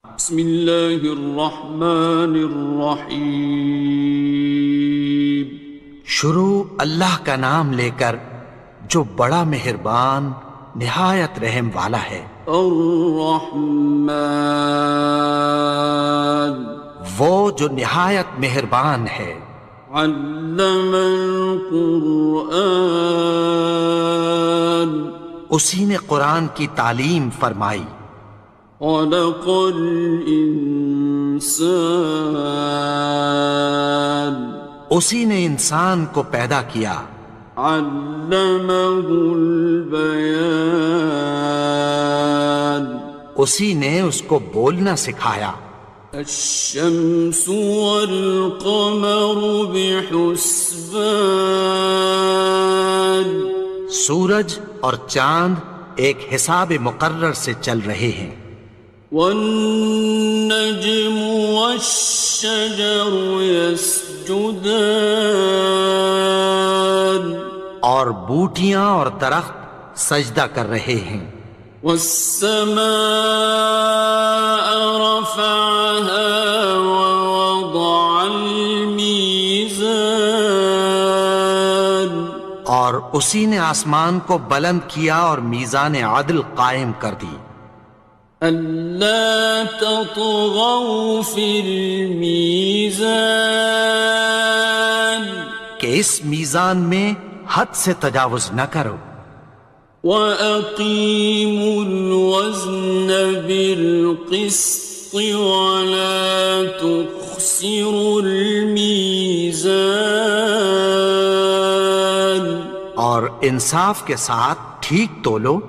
بسم اللہ الرحمن الرحیم۔ شروع اللہ کا نام لے کر جو بڑا مہربان نہایت رحم والا ہے۔ الرحمن، وہ جو نہایت مہربان ہے۔ علم القرآن، اسی نے قرآن کی تعلیم فرمائی۔ خلق الانسان، اسی نے انسان کو پیدا کیا۔ علمہ البیان، اسی نے اس کو بولنا سکھایا۔ الشمس والقمر بحسبان، سورج اور چاند ایک حساب مقرر سے چل رہے ہیں۔ والنجم والشجر يسجدان، اور بوٹیاں اور درخت سجدہ کر رہے ہیں۔ والسماء رفعها ووضع الميزان، اور اسی نے آسمان کو بلند کیا اور میزان عدل قائم کر دی۔ ألا تطغوا في الميزان، کہ اس میزان میں حد سے تجاوز نہ کرو۔ وَأَقِيمُوا الْوَزْنَ بِالْقِسْطِ وَلَا تُخْسِرُوا الْمِيزَانَ، اور انصاف کے ساتھ ٹھیک تولو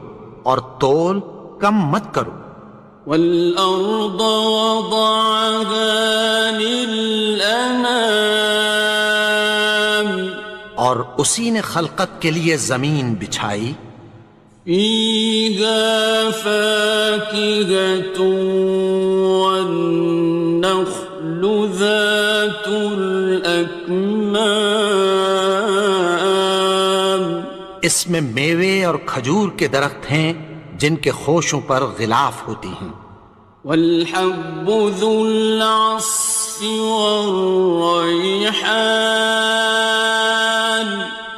اور تول کم مت کرو۔ وَالْأَرْضَ وَضَعَهَا لِلْأَنَامِ، اور اسی نے خلقت کے لیے زمین بچھائی۔ فِيهَا فَاكِهَةٌ وَالنَّخْلُ ذَاتُ الْأَكْمَامِ، اس میں میوے اور کھجور کے درخت ہیں جن کے خوشوں پر غلاف ہوتی ہیں۔ وَالْحَبُّ ذُو الْعَصْفِ وَالرَّيْحَانِ،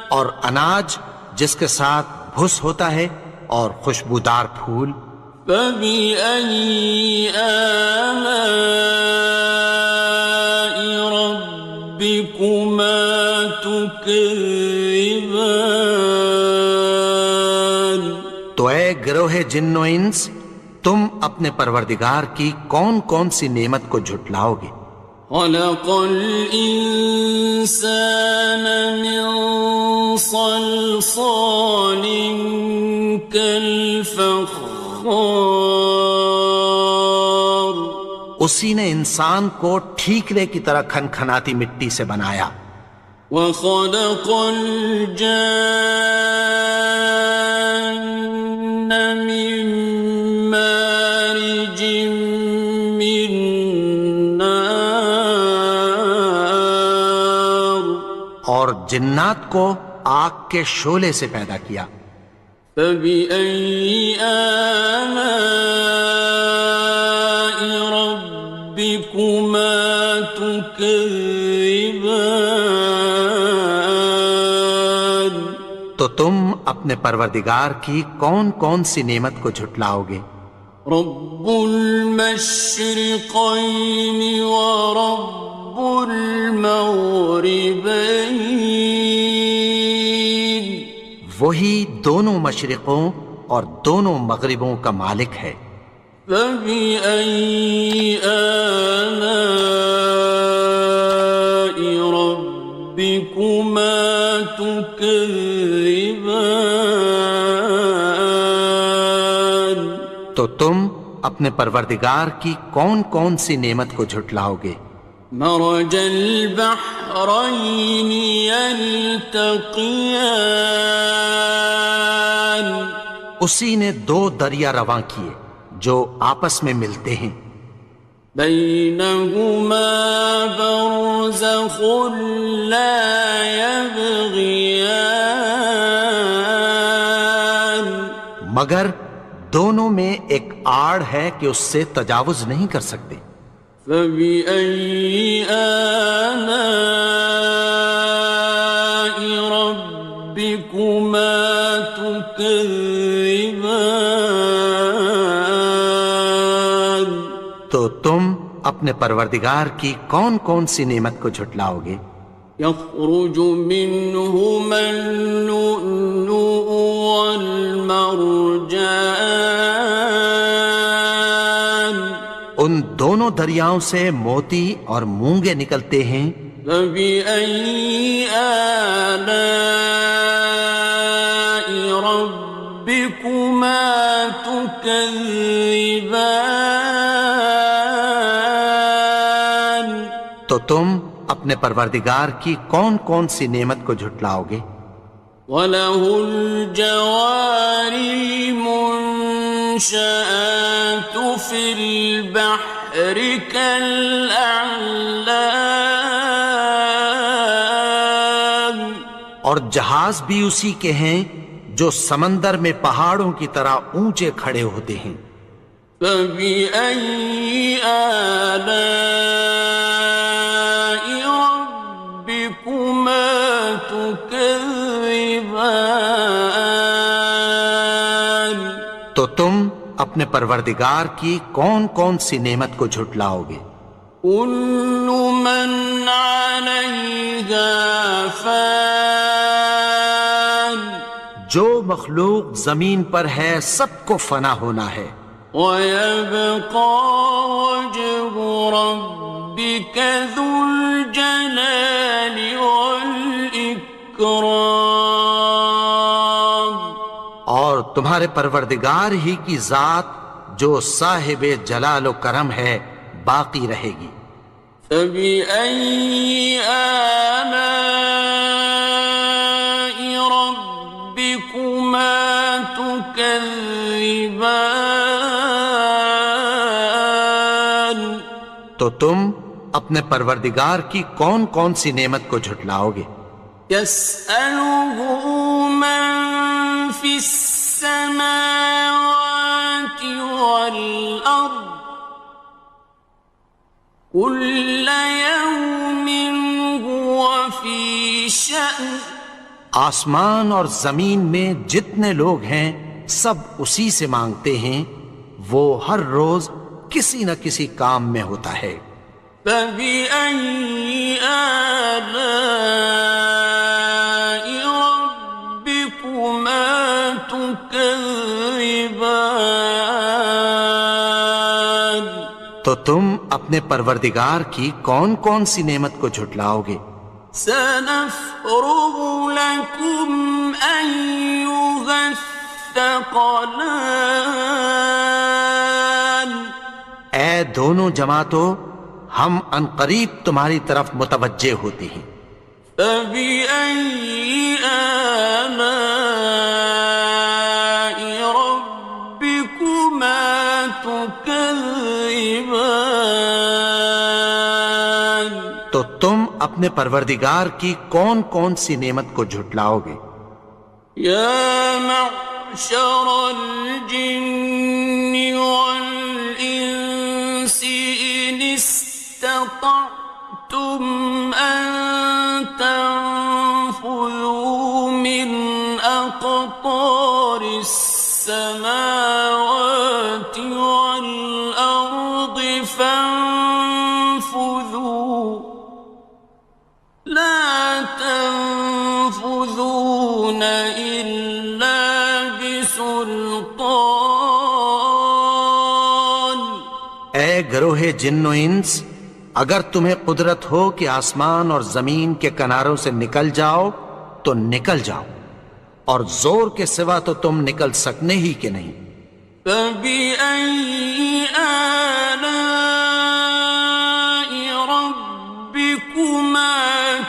اور اناج جس کے ساتھ بھس ہوتا ہے اور خوشبودار پھول۔ فَبِأَيِّ آلَاءِ رَبِّكُمَا تُكَذِّبَانِ، تو اے گروہ جن و انس، تم اپنے پروردگار کی کون کون سی نعمت کو جھٹلاؤ گے؟ خَلَقَ الْإِنسَانَ مِنْ صَلْصَالٍ كَالْفَخَّارِ، اسی نے انسان کو ٹھیکرے کی طرح کھنکھناتی مٹی سے بنایا۔ وَخَلَقَ الْجَانَّ مِن مَّارِجٍ مِّن نَّارٍ، اور جنات کو آگ کے شعلے سے پیدا کیا۔ فَبِأَيِّ آلَاءِ رَبِّكُمَا تُكَذِّبَانِ، تو تم اپنے پروردگار کی کون کون سی نعمت کو جھٹلاؤ گے؟ رب المشرقين ورب المغربين، وہی دونوں مشرقوں اور دونوں مغربوں کا مالک ہے۔ فبأي آلاء ربكما تكذبان، تو تم اپنے پروردگار کی کون کون سی نعمت کو جھٹلاؤ گے؟ مرج البحرين يلتقيان، اسی نے دو دریا رواں کیے جو آپس میں ملتے ہیں۔ بينهما برزخ لا يبغيان، مگر دونوں میں ایک آڑ ہے کہ اس سے تجاوز نہیں کر سکتے. فبأي آلاء ربكما تكذبان. تو تم اپنے پروردگار کی کون کون سی نعمت کو جھٹلاؤ گے؟ يخرج منهما اللؤلؤ والمرجان. ان دونوں دریاؤں سے موتی اور مونگے نکلتے ہیں. فبأي آلاء ربكما تكذبان. تو تم اپنے پروردگار کی کون کون سی نعمت کو جھٹلاؤ گے؟ وَلَهُ الْجَوَارِ الْمُنشَآتُ فِي الْبَحْرِ كَالْأَعْلَامِ. اور جہاز بھی اسی کے ہیں جو سمندر میں پہاڑوں کی طرح اونچے کھڑے ہوتے ہیں. فَبِأَيِّ آلَاءِ رَبِّكُمَا تُكَذِّبَانِ. تو تم اپنے پروردگار کی کون کون سی نعمت کو جھٹلاؤ گے؟ كُلُّ مَنْ عَلَيْهَا فَانٍ. جو مخلوق زمین پر ہے سب کو فنا ہونا ہے. وَيَبْقَى وَجْهُ رَبِّكَ ذُو الْجَلَالِ وَالْإِكْرَامِ. اور تمہارے پروردگار ہی کی ذات جو صاحب جلال و کرم ہے باقی رہے گی. فَبِأَيِّ آلَاءِ رَبِّكُمَا تُكَذِّبَانِ. تو تم اپنے پروردگار کی کون کون سی نعمت کو جھٹلاؤ گے؟ يَسْأَلُهُ مَن فِي السَّمَاوَاتِ وَالْأَرْضِ كُلَّ يَوْمٍ هُوَ فِي شَأْنٍ. آسمان اور زمین میں جتنے لوگ ہیں سب اسی سے مانگتے ہیں، وہ ہر روز کسی نہ کسی کام میں ہوتا ہے. فَبِأَيِّ آلَاءِ رَبِّكُمَا تُكَذِّبَانِ. تو تم اپنے پروردگار کی کون کون سی نعمت کو جھٹلاؤ گے؟ سَنَفْرُغُ لَكُمْ أَيُّهَ الثَّقَلَانِ. اے دونوں جماعتوں، ہم عنقریب تمہاری طرف متوجہ ہوتے ہیں. فَبِأَيِّ آلَاءِ رَبِّكُمَا تُكَذِّبَانِ. تو تم اپنے پروردگار کی کون کون سی نعمت کو جھٹلاؤ گے؟ يَا مَعْشَرَ الْجِنِّ وَالْإِنسِ إِنِ اسْتَطَعْتُمْ أَن تَنفُذُوا مِنْ أَقْطَارِ السَّمَاوَاتِ وَالْأَرْضِ فَانفُذُوا لَا تَنفُذُونَ إِلَّا بِسُلْطَانٍ. اے گروہ جن و انس، اگر تمہیں قدرت ہو کہ آسمان اور زمین کے کناروں سے نکل جاؤ تو نکل جاؤ، اور زور کے سوا تو تم نکل سکنے ہی کہ نہیں. فَبِأَيِّ آلَاءِ رَبِّكُمَا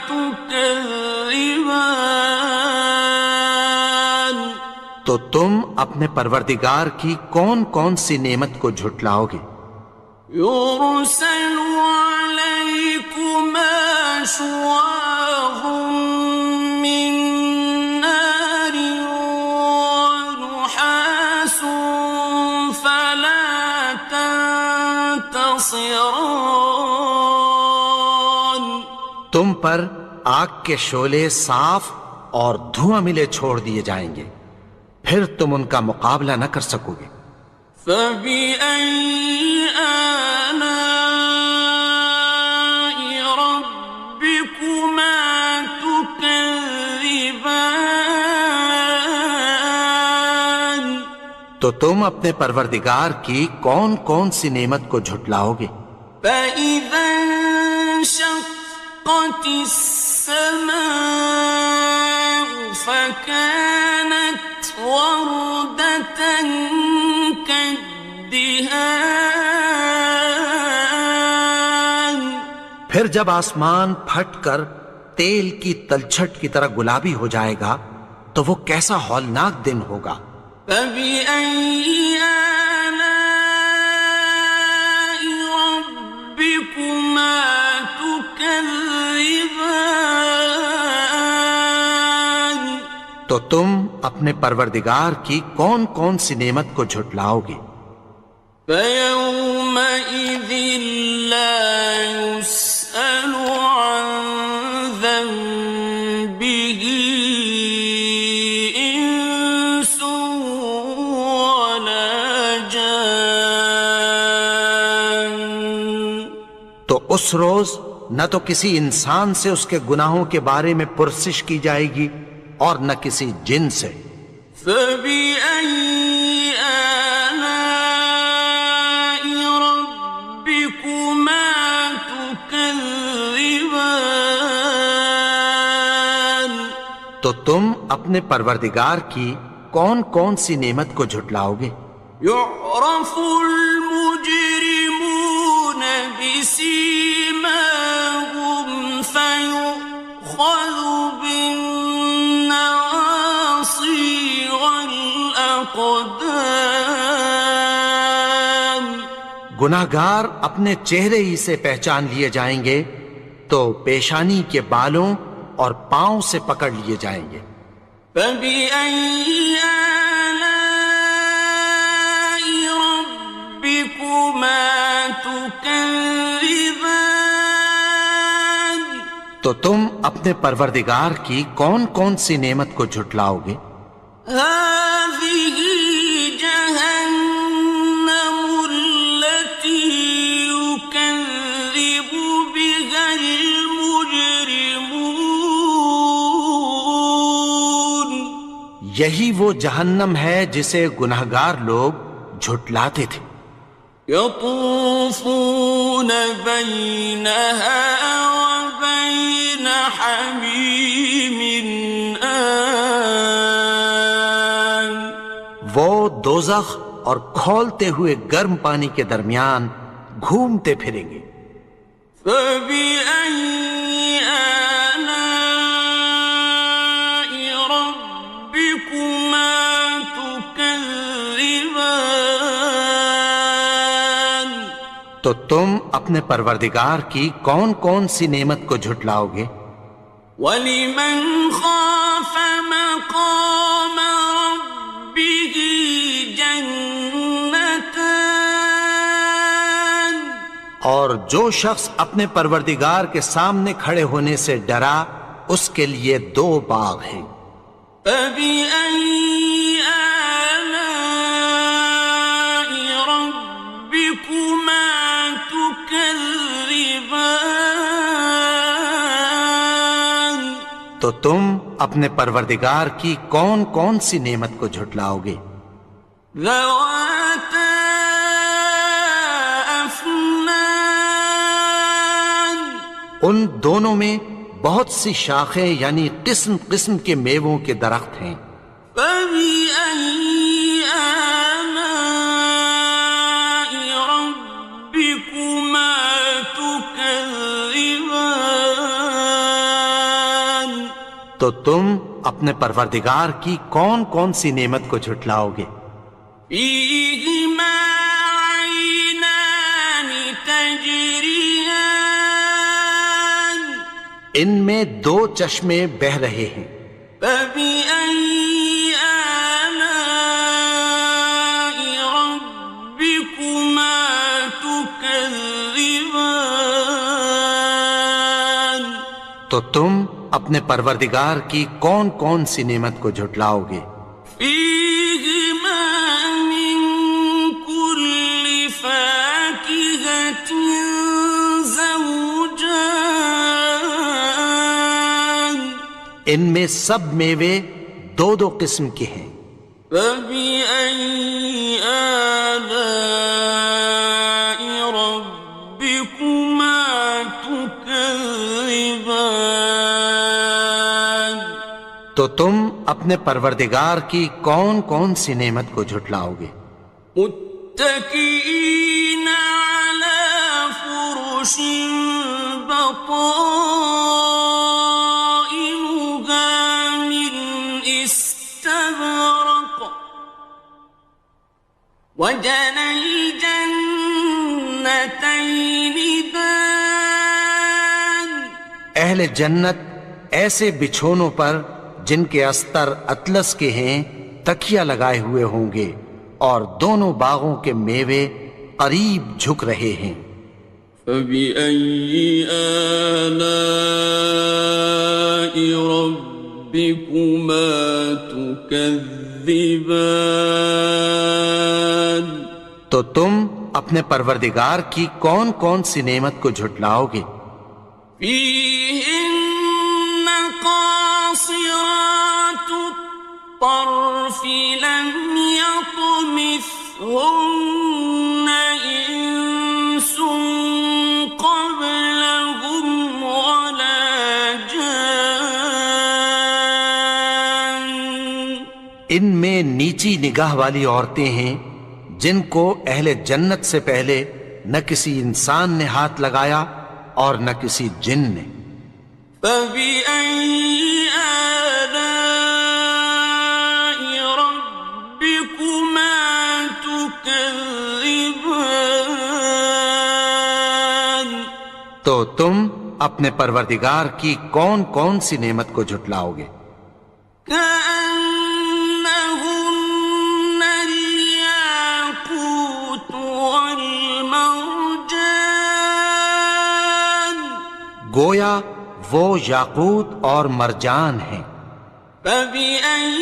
تُكَذِّبَانِ. تو تم اپنے پروردگار کی کون کون سی نعمت کو جھٹلاؤ گے؟ يُرْسَلُ عَلَيْكُمَا شُوَاظٌ مِّن نَّارٍ وَنُحَاسٌ تنتصران تم پر آگ کے شعلے صاف اور دھواں ملے چھوڑ دیے جائیں گے، پھر تم ان کا مقابلہ نہ کر سکو گے۔ فبأي آلاء ربكما تكذبان تو تم اپنے پروردگار کی کون کون سی نعمت کو جھٹلاؤ گے؟ فإذا انشقت السماء فكانت وردة كالدهان پھر جب آسمان پھٹ کر تیل کی تلچھٹ کی طرح گلابی ہو جائے گا تو وہ کیسا ہولناک دن ہوگا۔ فبأي آلاء ربكما تكذبان تو تم اپنے پروردگار کی کون کون سی نعمت کو جھٹلاؤ گے؟ فيومئذ لا يسأل عن ذنبه إنس ولا جان تو اس روز نہ تو کسی انسان سے اس کے گناہوں کے بارے میں پرسش کی جائے گی اور نہ کسی جن سے۔ فبأي آلاء ربكما تكذبان تو تم اپنے پروردگار کی کون کون سی نعمت کو جھٹلاؤ گے؟ يعرف المجرمون بسيماهم فيؤخذ بالنواصي والأقدام گناہگار اپنے چہرے ہی سے پہچان لیے جائیں گے تو پیشانی کے بالوں اور پاؤں سے پکڑ لیے جائیں گے۔ فبأي آلاء ربكما تكذبان تو تم اپنے پروردگار کی کون کون سی نعمت کو جھٹلاؤ گے؟ هذه جهنم التي يكذب بها المجرمون یہی وہ جہنم ہے جسے گناہگار لوگ جھٹلاتے تھے۔ يطوفون بينها وبين حميم آن وہ دوزخ اور کھولتے ہوئے گرم پانی کے درمیان گھومتے پھریں گے۔ فبأي آلاء ربكما تكذبان تو تم اپنے پروردگار کی کون کون سی نعمت کو جھٹلاؤ گے؟ وَلِمَنْ خَافَ مَقَامَ رَبِّهِ جَنَّتَانِ اور جو شخص اپنے پروردگار کے سامنے کھڑے ہونے سے ڈرا اس کے لیے دو باغ ہیں۔ فَبِأَيِّ آلَاءِ رَبِّكُمَا تُكَذِّبَانِ تو تم اپنے پروردگار کی کون کون سی نعمت کو جھٹلاؤ گے؟ ذَوَاتَا أَفْنَانٍ ان دونوں میں بہت سی شاخیں یعنی قسم قسم کے میووں کے درخت ہیں۔ فَبِأَيِّ آلَاءِ رَبِّكُمَا تُكَذِّبَانِ تو تم اپنے پروردگار کی کون کون سی نعمت کو جھٹلاؤ گے؟ فِيهِمَا عَيْنَانِ تَجْرِيَانِ ان میں دو چشمے بہہ رہے ہیں۔ فَبِأَيِّ آلَاءِ رَبِّكُمَا تُكَذِّبَانِ تكذبان تو تم اپنے پروردگار کی کون کون سی نعمت کو جھٹلاؤ گے؟ فيهما من كل فاكهة زوجان ان میں سب میوے دو دو قسم کے ہیں۔ فبأي آلاء ربكما تكذبان تو تم اپنے پروردگار کی کون کون سی نعمت کو جھٹلاؤ گے؟ متكئين على فرش بطائنها من استبرق وجنى الجنتين دان اہل جنت ایسے بچھونوں پر جن کے استر اطلس کے ہیں تکیہ لگائے ہوئے ہوں گے، اور دونوں باغوں کے میوے قریب جھک رہے ہیں۔ فبأي آلاء ربكما تكذبان تو تم اپنے پروردگار کی کون کون سی نعمت کو جھٹلاؤ گے؟ فيهن قاصرات الطرف لم يطمثهن إنس قبلهم ولا جان ان میں نیچی نگاہ والی عورتیں ہیں جن کو اہل جنت سے پہلے نہ کسی انسان نے ہاتھ لگایا اور نہ کسی جن نے۔ فبأي آلاء ربكما تكذبان تو تم اپنے پروردگار کی کون کون سی نعمت کو جھٹلاؤ گے؟ كأنهن الياقوت والمرجان گویا وہ یاقوت اور مرجان ہیں۔ فبأي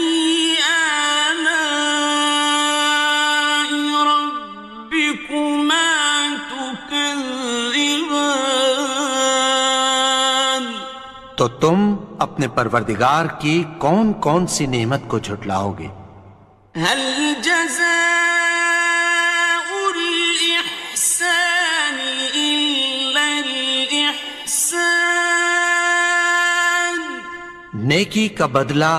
آلاء ربكما تكذبان تو تم اپنے پروردگار کی کون کون سی نعمت کو جھٹلاؤ گے؟ هل جزاء الإحسان إلا الإحسان نیکی کا بدلہ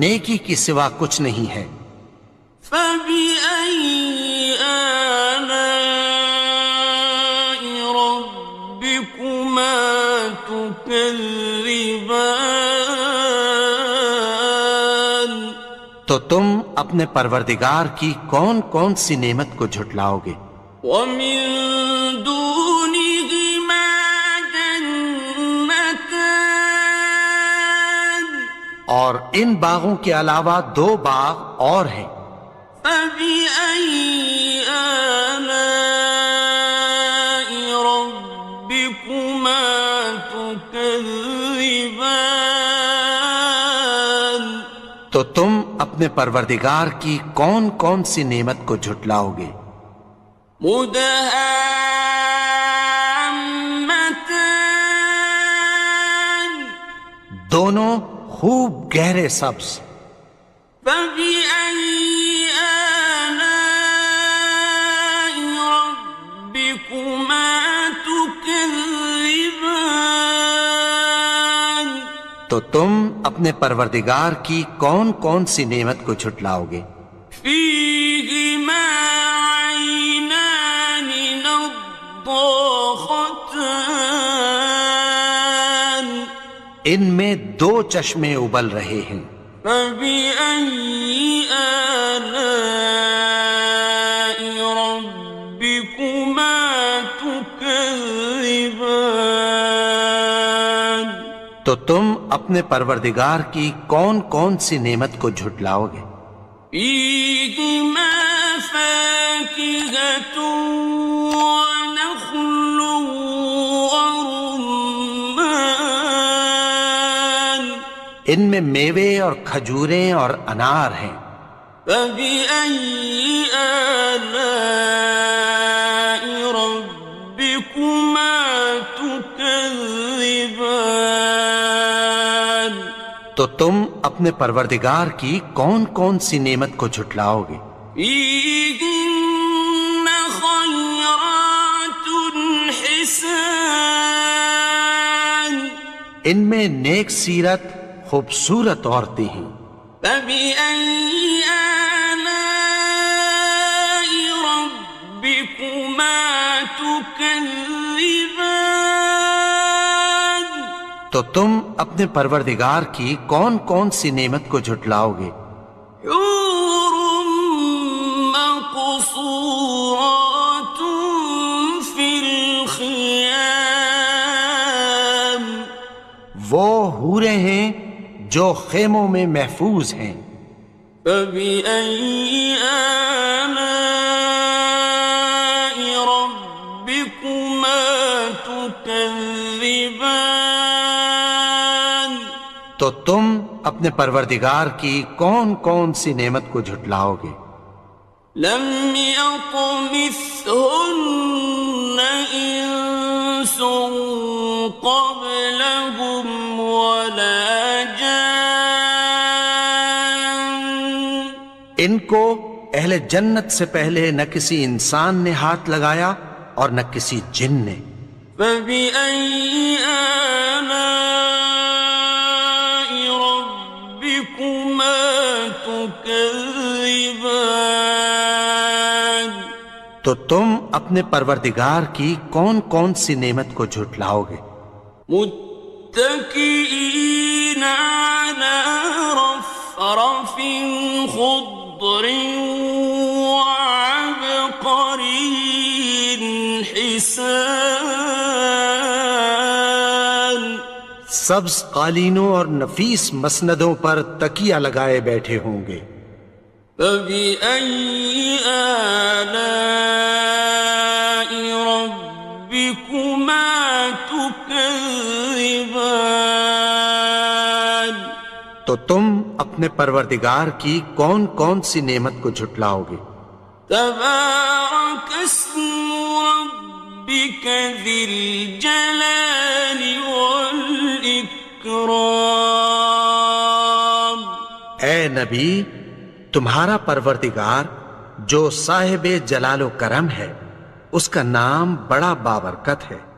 نیکی کی سوا کچھ نہیں ہے۔ فبأي آلاء ربكما تكذبان تو تم اپنے پروردگار کی کون کون سی نعمت کو جھٹلاؤ گے؟ ومن دونهما جنتان اور ان باغوں کے علاوہ دو باغ اور ہیں۔ فبأي آلاء ربكما تكذبان تو تم اپنے پروردگار کی کون کون سی نعمت کو جھٹلاؤ گے؟ مدهامتان دونوں خوب گہرے سبز۔ فبأي آلاء ربكما تكذبان تو تم اپنے پروردگار کی کون کون سی نعمت کو جھٹلاؤ گے؟ فيهما عينان نضاختان ان میں دو چشمے ابل رہے ہیں۔ فبأي آلاء ربكما تكذبان تو تم اپنے پروردگار کی کون کون سی نعمت کو جھٹلاؤ گے؟ فيهما فاكهة ونخل ان میں میوے اور کھجوریں اور انار ہیں۔ فبأي آلاء ربكما تكذبان؟ تو تم اپنے پروردگار کی کون کون سی نعمت کو جھٹلاؤ گے؟ فيهن خيرات حسان، ان میں نیک سیرت خوبصورت عورتیں ہیں۔ فبأي آلاء ربكما تكذبان؟ تو تم اپنے پروردگار کی کون کون سی نعمت کو جھٹلاؤ گے؟ حور مقصورات في الخيام، وہ حوریں ہیں جو خیموں میں محفوظ ہیں۔ فبأي آلاء ربكما تكذبان؟ تو تم اپنے پروردگار کی کون کون سی نعمت کو جھٹلاؤ گے؟ لم يطمثهن إنس قبلهم ولا جان، ان کو اہل جنت سے پہلے نہ کسی انسان نے ہاتھ لگایا اور نہ کسی جن نے۔ فبأي آلاء ربكما تكذبان؟ تو تم اپنے پروردگار کی کون کون سی نعمت کو جھٹلاؤ گے؟ متكئين على رفرف خضر وعبقري حسان، سبز قالینوں اور نفیس مسندوں پر تکیہ لگائے بیٹھے ہوں گے۔ فبأي آلاء ربكما تكذبان؟ تو تم اپنے پروردگار کی کون کون سی نعمت کو جھٹلاؤ گے؟ تبارك اسم ربك ذي الجلال والإكرام۔ اے نبی، تمہارا پروردگار جو صاحب جلال و کرم ہے، اس کا نام بڑا بابرکت ہے۔